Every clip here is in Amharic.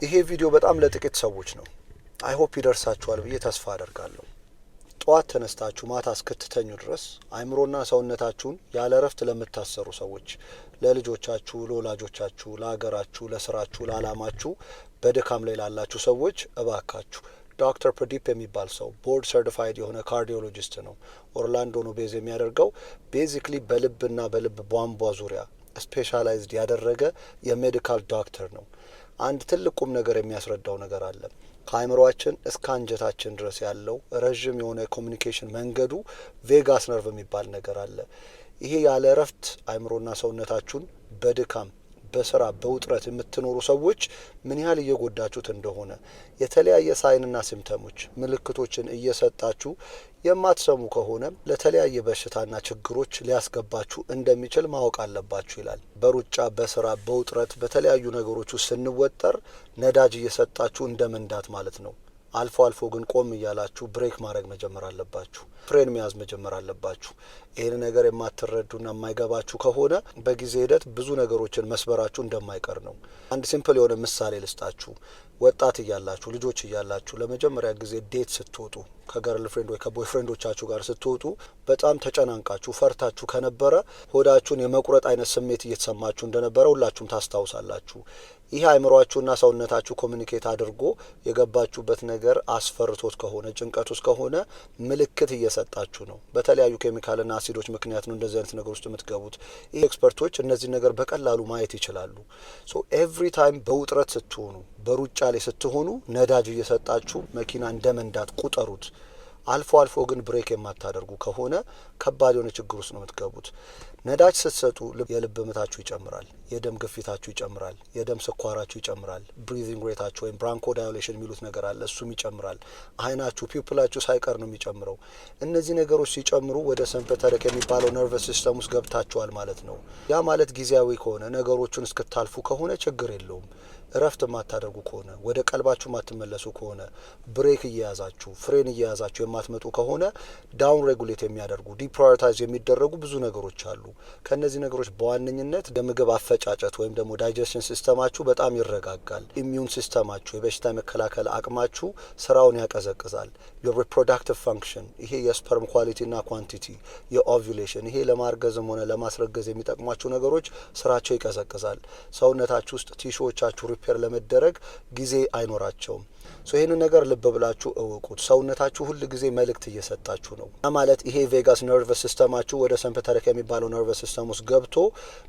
ይሄ ቪዲዮ በጣም ለጥቂት ሰዎች ነው። አይ ሆፕ ይደርሳችኋል ብዬ ተስፋ አደርጋለሁ። ጠዋት ተነስታችሁ ማታ እስክትተኙ ድረስ አይምሮና ሰውነታችሁን ያለ እረፍት ለምታሰሩ ሰዎች፣ ለልጆቻችሁ፣ ለወላጆቻችሁ፣ ለሀገራችሁ፣ ለስራችሁ፣ ለዓላማችሁ በድካም ላይ ላላችሁ ሰዎች እባካችሁ ዶክተር ፕርዲፕ የሚባል ሰው ቦርድ ሰርቲፋይድ የሆነ ካርዲዮሎጂስት ነው። ኦርላንዶ ነው ቤዝ የሚያደርገው። ቤዚክሊ በልብና በልብ ቧንቧ ዙሪያ ስፔሻላይዝድ ያደረገ የሜዲካል ዶክተር ነው። አንድ ትልቅ ቁም ነገር የሚያስረዳው ነገር አለ። ከአይምሮአችን እስከ አንጀታችን ድረስ ያለው ረዥም የሆነ ኮሚኒኬሽን መንገዱ ቬጋስ ነርቭ የሚባል ነገር አለ። ይሄ ያለ እረፍት አይምሮና ሰውነታችሁን በድካም በስራ በውጥረት የምትኖሩ ሰዎች ምን ያህል እየጎዳችሁት እንደሆነ የተለያየ ሳይንና ሲምፕተሞች ምልክቶችን እየሰጣችሁ የማትሰሙ ከሆነ ለተለያየ በሽታና ችግሮች ሊያስገባችሁ እንደሚችል ማወቅ አለባችሁ ይላል። በሩጫ በስራ በውጥረት በተለያዩ ነገሮች ውስጥ ስንወጠር ነዳጅ እየሰጣችሁ እንደ መንዳት ማለት ነው። አልፎ አልፎ ግን ቆም እያላችሁ ብሬክ ማድረግ መጀመር አለባችሁ። ፍሬን መያዝ መጀመር አለባችሁ። ይህን ነገር የማትረዱና የማይገባችሁ ከሆነ በጊዜ ሂደት ብዙ ነገሮችን መስበራችሁ እንደማይቀር ነው። አንድ ሲምፕል የሆነ ምሳሌ ልስጣችሁ። ወጣት እያላችሁ ልጆች እያላችሁ ለመጀመሪያ ጊዜ ዴት ስትወጡ ከገርል ፍሬንድ ወይ ከቦይ ፍሬንዶቻችሁ ጋር ስትወጡ በጣም ተጨናንቃችሁ ፈርታችሁ ከነበረ ሆዳችሁን የመቁረጥ አይነት ስሜት እየተሰማችሁ እንደነበረ ሁላችሁም ታስታውሳላችሁ። ይህ አይምሯችሁና ሰውነታችሁ ኮሚኒኬት አድርጎ የገባችሁበት ነገር አስፈርቶት ከሆነ ጭንቀት ውስጥ ከሆነ ምልክት እየሰጣችሁ ነው። በተለያዩ ኬሚካልና አሲዶች ምክንያት ነው እንደዚህ አይነት ነገር ውስጥ የምትገቡት። ይህ ኤክስፐርቶች እነዚህ ነገር በቀላሉ ማየት ይችላሉ። ሶ ኤቭሪ ታይም በውጥረት ስትሆኑ በሩጫ ላይ ስትሆኑ ነዳጅ እየሰጣችሁ መኪና እንደ መንዳት ቁጠሩት። አልፎ አልፎ ግን ብሬክ የማታደርጉ ከሆነ ከባድ የሆነ ችግር ውስጥ ነው የምትገቡት። ነዳጅ ስትሰጡ የልብ ምታችሁ ይጨምራል፣ የደም ግፊታችሁ ይጨምራል፣ የደም ስኳራችሁ ይጨምራል፣ ብሪዚንግ ሬታችሁ ወይም ብራንኮ ዳይሌሽን የሚሉት ነገር አለ፣ እሱም ይጨምራል። አይናችሁ ፒፕላችሁ ሳይቀር ነው የሚጨምረው። እነዚህ ነገሮች ሲጨምሩ ወደ ሲምፐተቲክ የሚባለው ነርቨስ ሲስተም ውስጥ ገብታችኋል ማለት ነው። ያ ማለት ጊዜያዊ ከሆነ ነገሮቹን እስክታልፉ ከሆነ ችግር የለውም። እረፍት የማታደርጉ ከሆነ ወደ ቀልባችሁ የማትመለሱ ከሆነ ብሬክ እየያዛችሁ ፍሬን እየያዛችሁ የማትመጡ ከሆነ ዳውን ሬጉሌት የሚያደርጉ ዲፕራዮሪታይዝ የሚደረጉ ብዙ ነገሮች አሉ። ከእነዚህ ነገሮች በዋነኝነት የምግብ አፈጫጨት ወይም ደግሞ ዳይጀሽን ሲስተማችሁ በጣም ይረጋጋል። ኢሚዩን ሲስተማችሁ የበሽታ የመከላከል አቅማችሁ ስራውን ያቀዘቅዛል። የሪፕሮዳክቲቭ ፋንክሽን ይሄ የስፐርም ኳሊቲና ኳንቲቲ፣ የኦቪሌሽን ይሄ ለማርገዝም ሆነ ለማስረገዝ የሚጠቅሟችሁ ነገሮች ስራቸው ይቀዘቅዛል። ሰውነታችሁ ውስጥ ቲሹዎቻችሁ ሪፔር ለመደረግ ጊዜ አይኖራቸውም። ይህንን ነገር ልብ ብላችሁ እወቁት። ሰውነታችሁ ሁል ጊዜ መልእክት እየሰጣችሁ ነው። ማለት ይሄ ቬጋስ ነርቨስ ሲስተማችሁ ወደ ሲምፐተቲክ የሚባለው ነርቨስ ሲስተም ውስጥ ገብቶ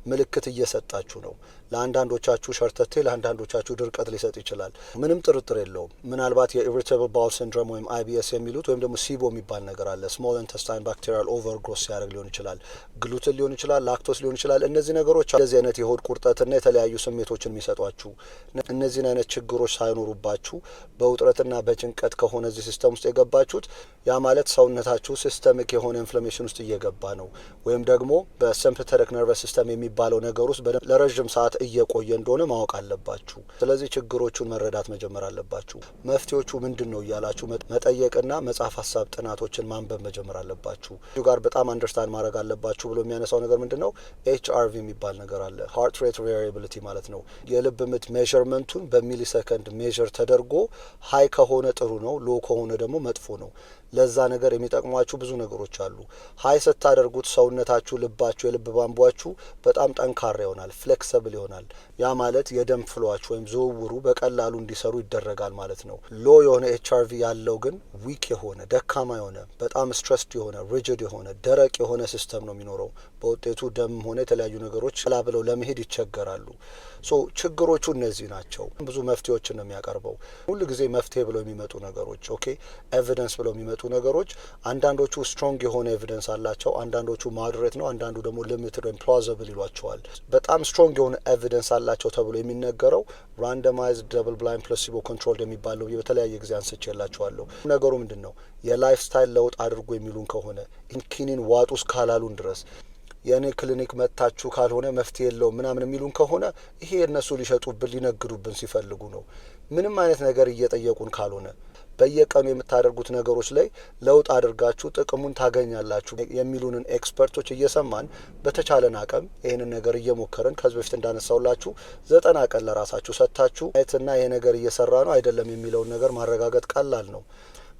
ምልክት እየሰጣችሁ ነው። ለአንዳንዶቻችሁ ሸርተቴ፣ ለአንዳንዶቻችሁ ድርቀት ሊሰጥ ይችላል። ምንም ጥርጥር የለውም። ምናልባት የኢሪቴብል ባውል ሲንድሮም ወይም አይቢኤስ የሚሉት ወይም ደግሞ ሲቦ የሚባል ነገር አለ። ስሞል ኢንተስታይን ባክቴሪያል ኦቨርግሮስ ሲያደርግ ሊሆን ይችላል። ግሉትን ሊሆን ይችላል፣ ላክቶስ ሊሆን ይችላል። እነዚህ ነገሮች እንደዚህ አይነት የሆድ ቁርጠትና የተለያዩ ስሜቶችን የሚሰጧችሁ እነዚህን አይነት ችግሮች ሳይኖሩባችሁ በውጥረትና በጭንቀት ከሆነ እዚህ ሲስተም ውስጥ የገባችሁት ያ ማለት ሰውነታችሁ ሲስተሚክ የሆነ ኢንፍላሜሽን ውስጥ እየገባ ነው፣ ወይም ደግሞ በሲምፐተቲክ ነርቨስ ሲስተም የሚባለው ነገር ውስጥ ለረዥም ሰዓት እየቆየ እንደሆነ ማወቅ አለባችሁ። ስለዚህ ችግሮቹን መረዳት መጀመር አለባችሁ። መፍትሄዎቹ ምንድን ነው እያላችሁ መጠየቅና መጽሐፍ ሀሳብ ጥናቶችን ማንበብ መጀመር አለባችሁ። እዚሁ ጋር በጣም አንደርስታንድ ማድረግ አለባችሁ ብሎ የሚያነሳው ነገር ምንድን ነው? HRV የሚባል ነገር አለ። ሃርት ሬት ቬሪያቢሊቲ ማለት ነው። የልብ ምት ሜዥርመንቱን በሚሊ ሰከንድ ሜዥር ተደርጎ ሀይ ከሆነ ጥሩ ነው፣ ሎ ከሆነ ደግሞ መጥፎ ነው። ለዛ ነገር የሚጠቅሟችሁ ብዙ ነገሮች አሉ። ሀይ ስታደርጉት ሰውነታችሁ፣ ልባችሁ፣ የልብ ቧንቧችሁ በጣም ጠንካራ ይሆናል፣ ፍሌክሲብል ይሆናል። ያ ማለት የደም ፍሎዋችሁ ወይም ዝውውሩ በቀላሉ እንዲሰሩ ይደረጋል ማለት ነው። ሎ የሆነ HRV ያለው ግን ዊክ የሆነ ደካማ የሆነ በጣም ስትረስድ የሆነ ሪጅድ የሆነ ደረቅ የሆነ ሲስተም ነው የሚኖረው። በውጤቱ ደም ሆነ የተለያዩ ነገሮች ላ ብለው ለመሄድ ይቸገራሉ። ችግሮቹ እነዚህ ናቸው። ብዙ መፍትሄዎችን ነው የሚያቀርበው። ሁሉ ጊዜ መፍትሄ ብለው የሚመጡ ነገሮች ኤቪደንስ ብለው የሚመጡ ነገሮች አንዳንዶቹ ስትሮንግ የሆነ ኤቪደንስ አላቸው፣ አንዳንዶቹ ማድሬት ነው፣ አንዳንዱ ደግሞ ሊሚትድ ወይም ፕላውዚብል ይሏቸዋል። በጣም ስትሮንግ የሆነ ኤቪደንስ አላቸው ተብሎ የሚነገረው ራንደማይዝድ ደብል ብላይንድ ፕላሲቦ ኮንትሮልድ የሚባለው በተለያየ ጊዜ አንስቼላችኋለሁ። ነገሩ ምንድን ነው? የላይፍ ስታይል ለውጥ አድርጎ የሚሉን ከሆነ ኪኒን ዋጡ እስካላሉን ድረስ የኔ ክሊኒክ መጥታችሁ ካልሆነ መፍትሄ የለውም ምናምን የሚሉን ከሆነ ይሄ እነሱ ሊሸጡብን ሊነግዱብን ሲፈልጉ ነው። ምንም አይነት ነገር እየጠየቁን ካልሆነ በየቀኑ የምታደርጉት ነገሮች ላይ ለውጥ አድርጋችሁ ጥቅሙን ታገኛላችሁ የሚሉንን ኤክስፐርቶች እየሰማን በተቻለን አቅም ይህንን ነገር እየሞከርን ከዚህ በፊት እንዳነሳውላችሁ 90 ቀን ለራሳችሁ ሰጥታችሁ አይትና ይሄ ነገር እየሰራ ነው አይደለም የሚለውን ነገር ማረጋገጥ ቀላል ነው።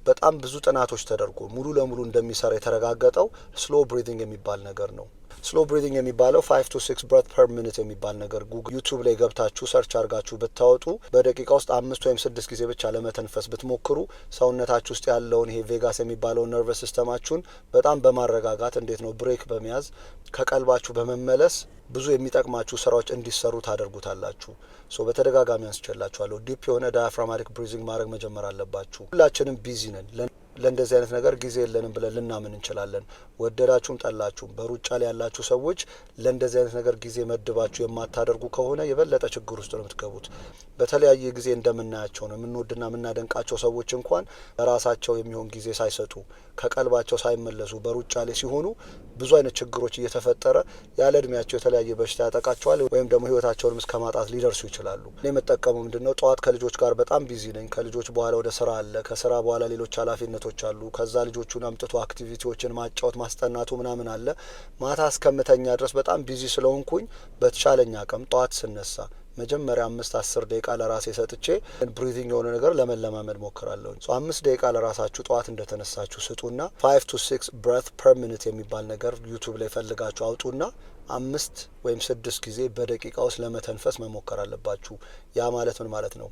በጣም ብዙ ጥናቶች ተደርጎ ሙሉ ለሙሉ እንደሚሰራ የተረጋገጠው ስሎ ብሪዚንግ የሚባል ነገር ነው። ስሎ ብሪዚንግ የሚባለው 5 to 6 ብሬት ፐር ሚኒት የሚባል ነገር ጉግል ዩቲዩብ ላይ ገብታችሁ ሰርች አድርጋችሁ ብታወጡ በደቂቃ ውስጥ 5 ወይም 6 ጊዜ ብቻ ለመተንፈስ ብትሞክሩ ሰውነታችሁ ውስጥ ያለውን ይሄ ቬጋስ የሚባለውን ነርቨስ ሲስተማችሁን በጣም በማረጋጋት እንዴት ነው ብሬክ በመያዝ ከቀልባችሁ በመመለስ ብዙ የሚጠቅማችሁ ስራዎች እንዲሰሩ ታደርጉታላችሁ። በተደጋጋሚ አንስቼላችኋለሁ። ዲፕ የሆነ ዳያፍራማቲክ ብሪዚንግ ማድረግ መጀመር አለባችሁ። ሁላችንም ቢዚ ነን። ለእንደዚህ አይነት ነገር ጊዜ የለንም ብለን ልናምን እንችላለን። ወደዳችሁም ጠላችሁም በሩጫ ላይ ያላችሁ ሰዎች ለእንደዚህ አይነት ነገር ጊዜ መድባችሁ የማታደርጉ ከሆነ የበለጠ ችግር ውስጥ ነው የምትገቡት። በተለያየ ጊዜ እንደምናያቸው ነው የምንወድና የምናደንቃቸው ሰዎች እንኳን ለራሳቸው የሚሆን ጊዜ ሳይሰጡ ከቀልባቸው ሳይመለሱ በሩጫ ላይ ሲሆኑ ብዙ አይነት ችግሮች እየተፈጠረ ያለ እድሜያቸው የተለያየ በሽታ ያጠቃቸዋል ወይም ደግሞ ህይወታቸውንም እስከ ማጣት ሊደርሱ ይችላሉ። እኔ የምጠቀመው ምንድነው ጠዋት ከልጆች ጋር በጣም ቢዚ ነኝ። ከልጆች በኋላ ወደ ስራ አለ፣ ከስራ በኋላ ሌሎች ኃላፊነቶች አሉ። ከዛ ልጆቹን አምጥቶ አክቲቪቲዎችን ማጫወት ማስጠናቱ ምናምን አለ። ማታ እስከምተኛ ድረስ በጣም ቢዚ ስለሆንኩኝ በተቻለኝ አቅም ጠዋት ስነሳ መጀመሪያ 5-10 ደቂቃ ለራሴ ሰጥቼ ብሪዚንግ የሆነ ነገር ለመለማመድ ሞክራለሁ። 5 ደቂቃ ለራሳችሁ ጠዋት እንደተነሳችሁ ስጡና 5 to 6 ብሬት ፐር ሚኒት የሚባል ነገር ዩቲዩብ ላይ ፈልጋችሁ አውጡና 5 ወይም 6 ጊዜ በደቂቃ ውስጥ ለመተንፈስ መሞከር አለባችሁ። ያ ማለት ምን ማለት ነው?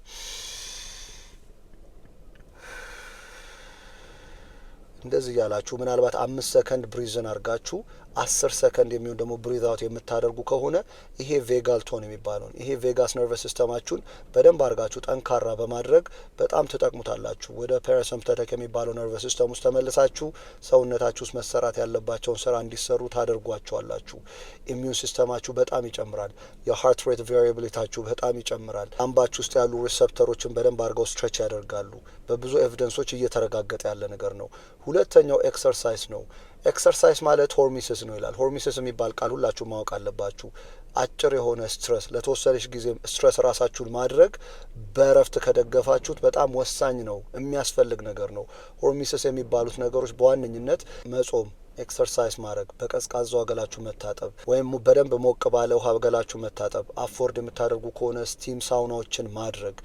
እንደዚህ ያላችሁ ምናልባት 5 ሰከንድ ብሪዝን አድርጋችሁ 10 ሰከንድ የሚሆን ደግሞ ብሪዝ አውት የምታደርጉ ከሆነ ይሄ ቬጋል ቶን የሚባለው ይሄ ቬጋስ ነርቨስ ሲስተማችሁን በደንብ አድርጋችሁ ጠንካራ በማድረግ በጣም ትጠቅሙታላችሁ። ወደ ፓራሲምፓቴቲክ የሚባለው ነርቨስ ሲስተም ውስጥ ተመልሳችሁ ሰውነታችሁ ውስጥ መሰራት ያለባቸውን ስራ እንዲሰሩ ታደርጓቸዋላችሁ። ኢሚዩን ሲስተማችሁ በጣም ይጨምራል። የሃርት ሬት ቫሪያቢሊቲያችሁ በጣም ይጨምራል። አምባችሁ ውስጥ ያሉ ሪሰፕተሮችን በደንብ አድርገው ስትሬች ያደርጋሉ። በብዙ ኤቪደንሶች እየተረጋገጠ ያለ ነገር ነው። ሁለተኛው ኤክሰርሳይዝ ነው። ኤክሰርሳይዝ ማለት ሆርሚሲስ ነው ይላል። ሆርሚሲስ የሚባል ቃል ሁላችሁ ማወቅ አለባችሁ። አጭር የሆነ ስትረስ ለተወሰነች ጊዜ ስትረስ ራሳችሁን ማድረግ በእረፍት ከደገፋችሁት በጣም ወሳኝ ነው፣ የሚያስፈልግ ነገር ነው። ሆርሚሲስ የሚባሉት ነገሮች በዋነኝነት መጾም፣ ኤክሰርሳይዝ ማድረግ፣ በቀዝቃዛው ገላችሁ መታጠብ ወይም በደንብ ሞቅ ባለ ውሃ ገላችሁ መታጠብ፣ አፎርድ የምታደርጉ ከሆነ ስቲም ሳውናዎችን ማድረግ፣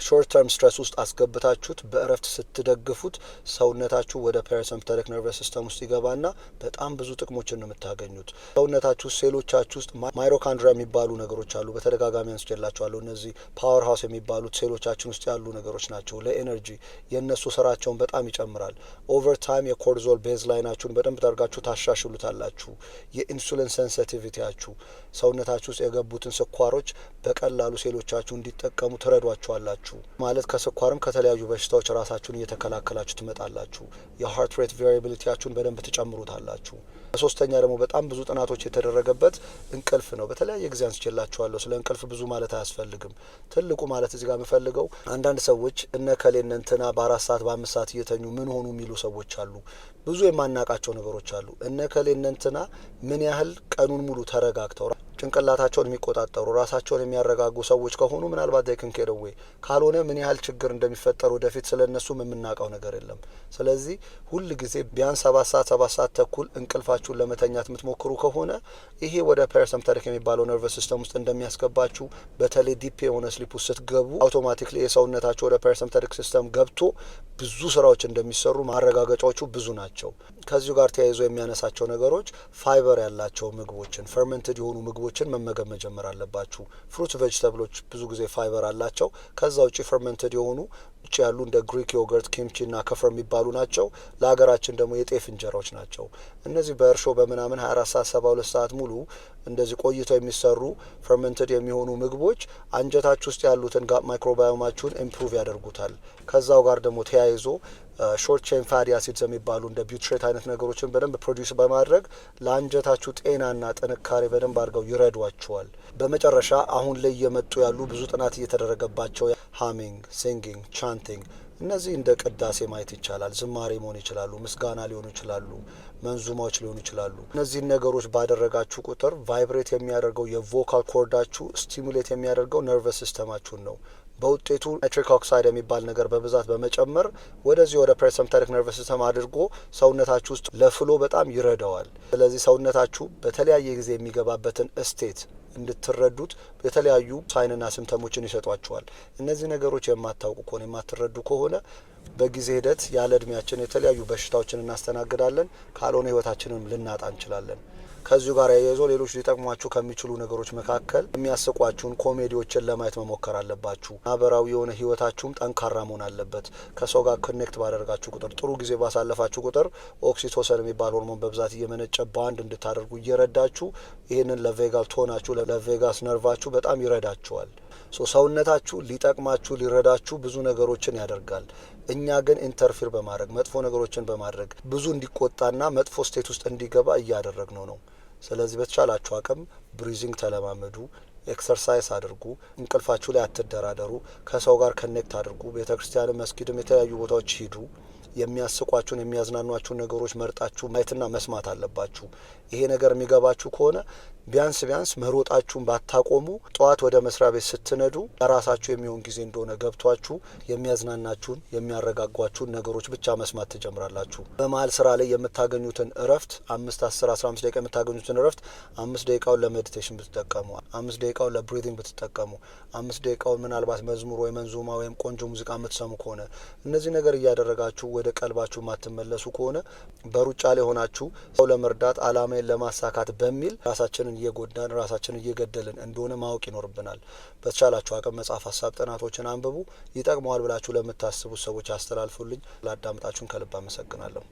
ሾርት ተርም ስትረስ ውስጥ አስገብታችሁት በእረፍት ስትደግፉት ሰውነታችሁ ወደ ፓራሲምፓቴቲክ ነርቨስ ሲስተም ውስጥ ይገባና በጣም ብዙ ጥቅሞችን ነው የምታገኙት። ሰውነታችሁ ሴሎቻችሁ ውስጥ ማይቶኮንድሪያ የሚባሉ ነገሮች አሉ። በተደጋጋሚ አንስቼላችኋለሁ። እነዚህ ፓወር ሃውስ የሚባሉት ሴሎቻችን ውስጥ ያሉ ነገሮች ናቸው። ለኤነርጂ የእነሱ ስራቸውን በጣም ይጨምራል። ኦቨር ታይም የኮርቲዞል ቤዝ ላይናችሁን በደንብ ታርጋችሁ ታሻሽሉታላችሁ። የኢንሱሊን ሴንሲቲቪቲያችሁ ሰውነታችሁ ውስጥ የገቡትን ስኳሮች በቀላሉ ሴሎቻችሁ እንዲጠቀሙ ትረዷቸዋላችሁ። ማለት ከስኳርም ከተለያዩ በሽታዎች ራሳችሁን እየተከላከላችሁ ትመጣላችሁ። የሃርት ሬት ቫሪያቢሊቲያችሁን በደንብ ትጨምሩታላችሁ። ሶስተኛ ደግሞ በጣም ብዙ ጥናቶች የተደረገበት እንቅልፍ ነው። በተለያየ ጊዜ አንስቼላችኋለሁ። ስለ እንቅልፍ ብዙ ማለት አያስፈልግም። ትልቁ ማለት እዚህ ጋር የምፈልገው አንዳንድ ሰዎች እነከሌ እንትና በ4 ሰዓት በ5 ሰዓት እየተኙ ምን ሆኑ የሚሉ ሰዎች አሉ። ብዙ የማናቃቸው ነገሮች አሉ። እነከሌ እንትና ምን ያህል ቀኑን ሙሉ ተረጋግተው ጭንቅላታቸውን የሚቆጣጠሩ ራሳቸውን የሚያረጋጉ ሰዎች ከሆኑ ምናልባት ዳይክን ኬደዌ ካልሆነ ምን ያህል ችግር እንደሚፈጠር ወደፊት ስለነሱም የምናውቀው ነገር የለም። ስለዚህ ሁል ጊዜ ቢያንስ 7 ሰዓት ተኩል እንቅልፋችሁን ለመተኛት የምትሞክሩ ከሆነ ይሄ ወደ ፓራሲምፓቴቲክ የሚባለው ነርቨስ ሲስተም ውስጥ እንደሚያስገባችሁ በተለይ ዲፕ የሆነ ስሊፕ ውስጥ ስትገቡ አውቶማቲክሊ የሰውነታችሁ ወደ ፓራሲምፓቴቲክ ሲስተም ገብቶ ብዙ ስራዎች እንደሚሰሩ ማረጋገጫዎቹ ብዙ ናቸው። ከዚሁ ጋር ተያይዞ የሚያነሳቸው ነገሮች ፋይበር ያላቸው ምግቦችን ፈርመንትድ የሆኑ ምግቦችን መመገብ መጀመር አለባችሁ። ፍሩት ቬጅተብሎች ብዙ ጊዜ ፋይበር አላቸው። ከዛ ውጪ ፈርመንትድ የሆኑ ውጭ ያሉ እንደ ግሪክ ዮገርት፣ ኪምቺ እና ከፈር የሚባሉ ናቸው። ለሀገራችን ደግሞ የጤፍ እንጀራዎች ናቸው። እነዚህ በእርሾ በምናምን 24 ሰዓት 72 ሰዓት ሙሉ እንደዚህ ቆይተው የሚሰሩ ፈርመንትድ የሚሆኑ ምግቦች አንጀታችሁ ውስጥ ያሉትን ጋፕ ማይክሮባዮማችሁን ኢምፕሩቭ ያደርጉታል። ከዛው ጋር ደግሞ ተያይዞ ሾርት ቼን ፋቲ አሲድስ የሚባሉ እንደ ቢውትሬት አይነት ነገሮችን በደንብ ፕሮዲውስ በማድረግ ለአንጀታችሁ ጤናና ጥንካሬ በደንብ አድርገው ይረዷቸዋል። በመጨረሻ አሁን ላይ የመጡ ያሉ ብዙ ጥናት እየተደረገባቸው ሃሚንግ፣ ሲንጊንግ፣ ቻንቲንግ እነዚህ እንደ ቅዳሴ ማየት ይቻላል። ዝማሬ መሆን ይችላሉ፣ ምስጋና ሊሆኑ ይችላሉ፣ መንዙማዎች ሊሆኑ ይችላሉ። እነዚህን ነገሮች ባደረጋችሁ ቁጥር ቫይብሬት የሚያደርገው የቮካል ኮርዳችሁ ስቲሙሌት የሚያደርገው ነርቨስ ሲስተማችሁን ነው። በውጤቱ ናይትሪክ ኦክሳይድ የሚባል ነገር በብዛት በመጨመር ወደዚህ ወደ ፓራሲምፓቲክ ነርቨስ ሲስተም አድርጎ ሰውነታችሁ ውስጥ ለፍሎ በጣም ይረዳዋል። ስለዚህ ሰውነታችሁ በተለያየ ጊዜ የሚገባበትን ስቴት እንድትረዱት የተለያዩ ሳይንና ሲምፕተሞችን ይሰጧቸዋል። እነዚህ ነገሮች የማታውቁ ከሆነ የማትረዱ ከሆነ በጊዜ ሂደት ያለ እድሜያችን የተለያዩ በሽታዎችን እናስተናግዳለን። ካልሆነ ህይወታችንን ልናጣ እንችላለን። ከዚሁ ጋር ያይዞ ሌሎች ሊጠቅሟችሁ ከሚችሉ ነገሮች መካከል የሚያስቋችሁን ኮሜዲዎችን ለማየት መሞከር አለባችሁ። ማህበራዊ የሆነ ህይወታችሁም ጠንካራ መሆን አለበት። ከሰው ጋር ኮኔክት ባደረጋችሁ ቁጥር፣ ጥሩ ጊዜ ባሳለፋችሁ ቁጥር ኦክሲቶሰን የሚባል ሆርሞን በብዛት እየመነጨ ባንድ እንድታደርጉ እየረዳችሁ ይህንን ለቬጋል ቶናችሁ ለቬጋስ ነርቫችሁ በጣም ይረዳችኋል። ሰውነታችሁ ሊጠቅማችሁ ሊረዳችሁ ብዙ ነገሮችን ያደርጋል። እኛ ግን ኢንተርፊር በማድረግ መጥፎ ነገሮችን በማድረግ ብዙ እንዲቆጣና መጥፎ ስቴት ውስጥ እንዲገባ እያደረግነው ነው። ስለዚህ በተቻላችሁ አቅም ብሪዚንግ ተለማመዱ፣ ኤክሰርሳይዝ አድርጉ፣ እንቅልፋችሁ ላይ አትደራደሩ፣ ከሰው ጋር ከኔክት አድርጉ፣ ቤተክርስቲያንም መስጊድም የተለያዩ ቦታዎች ሂዱ። የሚያስቋችሁን የሚያዝናኗችሁን ነገሮች መርጣችሁ ማየትና መስማት አለባችሁ። ይሄ ነገር የሚገባችሁ ከሆነ ቢያንስ መሮጣችሁን ባታቆሙ ጠዋት ወደ መስሪያ ቤት ስትነዱ ለራሳችሁ የሚሆን ጊዜ እንደሆነ ገብቷችሁ የሚያዝናናችሁን የሚያረጋጓችሁን ነገሮች ብቻ መስማት ትጀምራላችሁ። በመሀል ስራ ላይ የምታገኙትን እረፍት 5፣ 10፣ 15 ደቂቃ የምታገኙትን እረፍት 5 ደቂቃውን ለሜዲቴሽን ብትጠቀሙ፣ 5 ደቂቃውን ለብሪዚንግ ብትጠቀሙ፣ 5 ደቂቃውን ምናልባት መዝሙር ወይ መንዙማ ወይም ቆንጆ ሙዚቃ የምትሰሙ ከሆነ እነዚህ ነገር እያደረጋችሁ ወደ ቀልባችሁ ማትመለሱ ከሆነ በሩጫ ላይ ሆናችሁ ሰው ለመርዳት አላማዬን ለማሳካት በሚል ራሳችንን እየጎዳን ራሳችንን እየገደልን እንደሆነ ማወቅ ይኖርብናል። በተቻላችሁ አቅም መጽሐፍ፣ ሀሳብ ጥናቶችን አንብቡ። ይጠቅመዋል ብላችሁ ለምታስቡት ሰዎች አስተላልፉልኝ። ላዳምጣችሁን ከልብ አመሰግናለሁ።